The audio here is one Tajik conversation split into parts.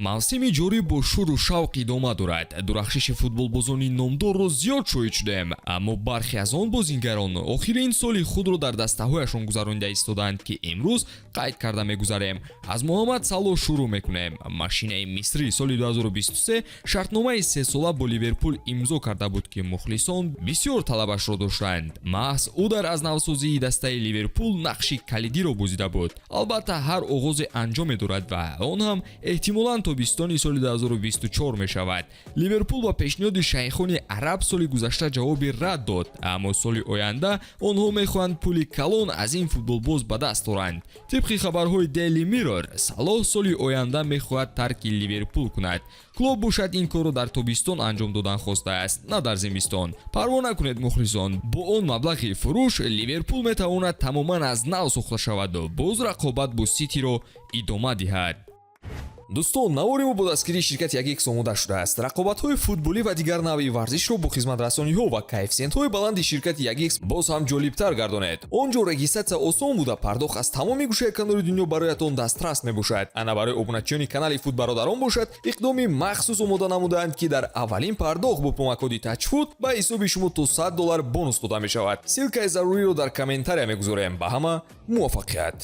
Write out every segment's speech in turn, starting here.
мавсими ҷорӣ бо шӯру шавқ идома дорад. дурахшиши футболбозони номдорро зиёд шоҳид шудем, аммо бархе аз он бозингарон охирин соли худро дар дастаҳояшон гузаронида истоданд, ки имрӯз қайд карда мегузарем. аз муҳаммад салоҳ шурӯъ мекунем. машинаи мисрӣ соли 2023 шартномаи 3 сола бо ливерпул имзо карда буд, ки мухлисон бисёр талабашро доштанд. маҳз ӯ дар азнавсозии дастаи ливерпул нақши калидиро бозида буд. албатта ҳар оғозе анҷоме дорад ва он ҳам эҳтимолан тобистони соли 2024 мешавад. ливерпул ба пешниҳоди шайхони араб соли гузашта ҷавоби рад дод, аммо соли оянда онҳо мехоҳанд пули калон аз ин футболбоз ба даст оранд. тибқи хабарҳои Daily Mirror, салоҳ соли оянда мехоҳад тарки ливерпул кунад. клуб бошад ин корро дар тобистон анҷом додан хостааст, на дар зимистон. парво накунед мухлисон, бо он маблағи фурӯш ливерпул метавонад тамоман аз нав сохта шаваду боз рақобат бо ситиро идома диҳад. дӯстон, навори мо бо дастгирии ширкати 1x омода шудааст. рақобатҳои футболӣ ва дигар навъи варзишро бо хизматрасониҳо ва коэффициентҳои баланди ширкати 1x боз ҳам ҷолибтар гардонед. он ҷо регистратсия осон буда пардохт аз тамоми гӯшаи канори дунё бароятон дастрас мебошад. ана барои обуначиёни канали футбародарон бошад иқдоми махсус омода намуданд, ки дар аввалин пардохт бо промокоди тачфут ба ҳисоби шумо то $100 бонус дода мешавад. силкаи заруриро дар комментария мегузорем. ба ҳама муваффақият.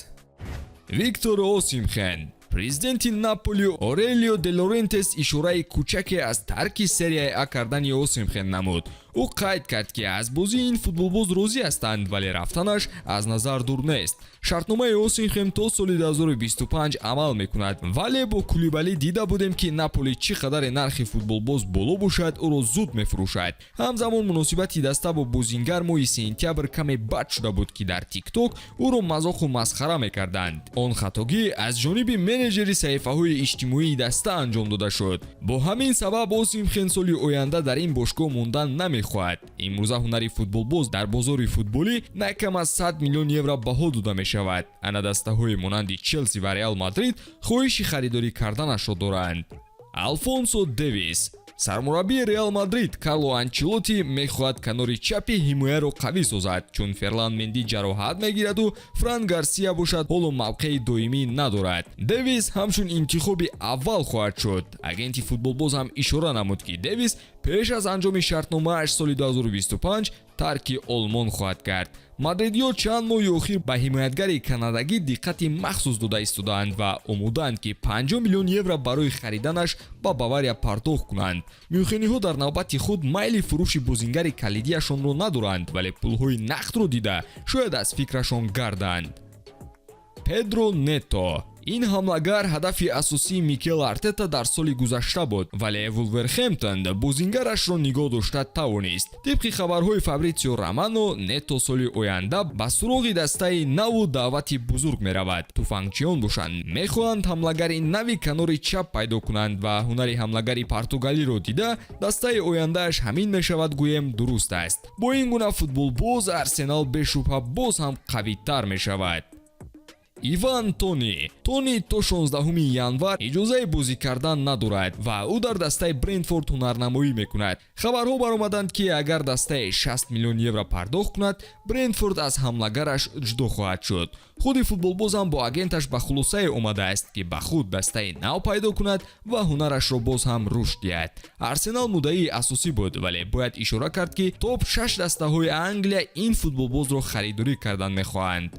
Виктор Осимхен. президенти Наполи Орелио де Лорентес ишораи кӯчаке аз тарки серияи А кардани Осимхен намуд. ӯ қайд кард, ки аз бозии ин футболбоз розӣ ҳастанд, вале рафтанаш аз назар дур нест. шартномаи Осимхен то соли 2025 амал мекунад, вале бо Кулибали дида будем, ки Наполи чӣ қадаре нархи футболбоз боло бошад, ӯро зуд мефурӯшад. ҳамзамон муносибати даста бо бозингар моҳи сентябр каме бад шуда буд, ки дар тикток ӯро мазоқу масхара мекарданд. он хатогӣ аз ҷониби менеҷери саҳифаҳои иҷтимоии даста анҷом дода шуд. бо ҳамин сабаб Осимхен соли оянда дар ин бошгоҳ мондан намехоҳад. имрӯза ҳунари футболбоз дар бозори футболӣ накам аз 100 миллион евро баҳо дода мешавад. ана дастаҳои монанди Челси ва Реал Мадрид хоҳиши харидорӣ карданашро доранд. Алфонсо Дэвис. сармураббии Реал Мадрид Карло Анчелоти мехоҳад канори чапи ҳимояро қавӣ созад, чун Ферлан Менди ҷароҳат мегираду Фран Гарсия бошад ҳоло мавқеи доимӣ надорад. Дэвис ҳамчун интихоби аввал хоҳад шуд. агенти футболбоз ҳам ишора намуд, ки Дэвис пеш аз анҷоми шартномааш соли 2025 тарки олмон хоҳад кард. мадридиё чанд моҳи охир ба ҳимоятгари канадагӣ диққати махсус дода истодаанд ва омодаанд, ки 50 миллион евро барои хариданаш ба Бавария пардохт кунанд. мюнхениҳо дар навбати худ майли фурӯши бозингари калидияшонро надоранд, вале пулҳои нақдро дида шояд аз фикрашон гарданд. Педро Нето. ин ҳамлагар ҳадафи асосии Микел Артета дар соли гузашта буд, вале Вулверхэмптон бозингарашро нигоҳ дошта тавонист. тибқи хабарҳои Фабрицио Романо, Нето соли оянда ба суроғи дастаи наву даъвати бузург меравад. туфангчиён бошанд мехоҳанд ҳамлагари нави канори чап пайдо кунанд ва ҳунари ҳамлагари португалиро дида дастаи ояндааш ҳамин мешавад гӯем дуруст аст. бо ин гуна футболбоз Арсенал бешубҳа боз ҳам қавитар мешавад. Иван Тони то 16 январ иҷозаи бозӣ кардан надорад ва ӯ дар дастаи Брентфорд ҳунарнамоӣ мекунад. хабарҳо баромаданд, ки агар дастаи 60 миллион евро пардохт кунад, Брентфорд аз ҳамлагараш ҷудо хоҳад шуд. худи футболбоз ҳам бо агенташ ба хулосае омадааст, ки ба худ дастаи нав пайдо кунад ва ҳунарашро боз ҳам рушд диҳад. Арсенал муддаии асосӣ буд, вале бояд ишора кард, ки топ 6 дастаҳои Англия ин футболбозро харидорӣ кардан мехоҳанд.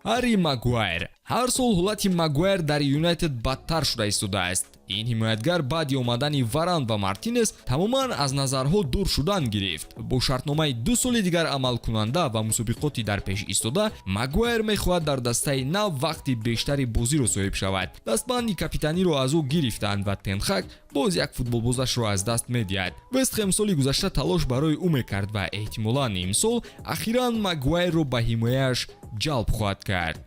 Harry Maguire. ҳар сол ҳолати Магуайр дар Юнайтед бадтар шуда истодааст. ин ҳимоятгар баъди омадани Варан ва Мартинес тамоман аз назарҳо дур шудан гирифт. бо шартномаи 2 соли дигар амалкунанда ва мусобиқоти дар пеш истода, Магуайр мехоҳад дар дастаи нав вақти бештари бозиро соҳиб шавад. дастбанди капитаниро аз ӯ гирифтанд ва Тенхак боз як футболбозашро аз даст медиҳад. Вестхэм соли гузашта талош барои ӯ мекард ва эҳтимолан имсол ахиран Магуайрро ба ҳимояш ҷалб хоҳад кард.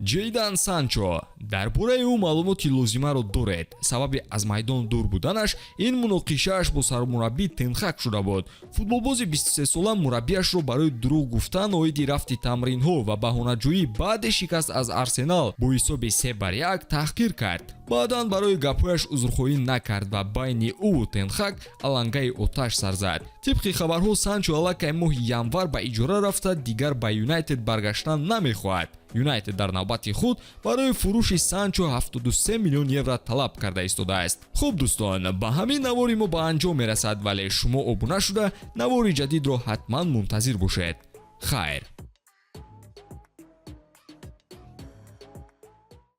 Ҷейдан Санчо. дар бораи ӯ маълумоти лозимаро доред. сабаби аз майдон дур буданаш ин муноқишааш бо сармураббӣ Тенхак шуда буд. футболбози 23 сола мураббиашро барои дурӯғ гуфтан оиди рафти тамринҳо ва баҳонаҷӯӣ баъди шикаст аз Арсенал бо ҳисоби 3-1 таҳқир кард. баъдан барои гапҳояш узрхоҳӣ накард ва байни ӯву Тенхак алангаи оташ сар зад. тибқи хабарҳо Санчо аллакай моҳи январ ба иҷора рафта, дигар ба Юнайтед баргаштан намехоҳад. юнайтед дар навбати худ барои фурӯши Санчо 73 миллион евро талаб карда истодааст. хуб дӯстон, ба ҳамин навори мо ба анҷом мерасад, вале шумо обуна шуда навори ҷадидро ҳатман мунтазир бошед. хайр.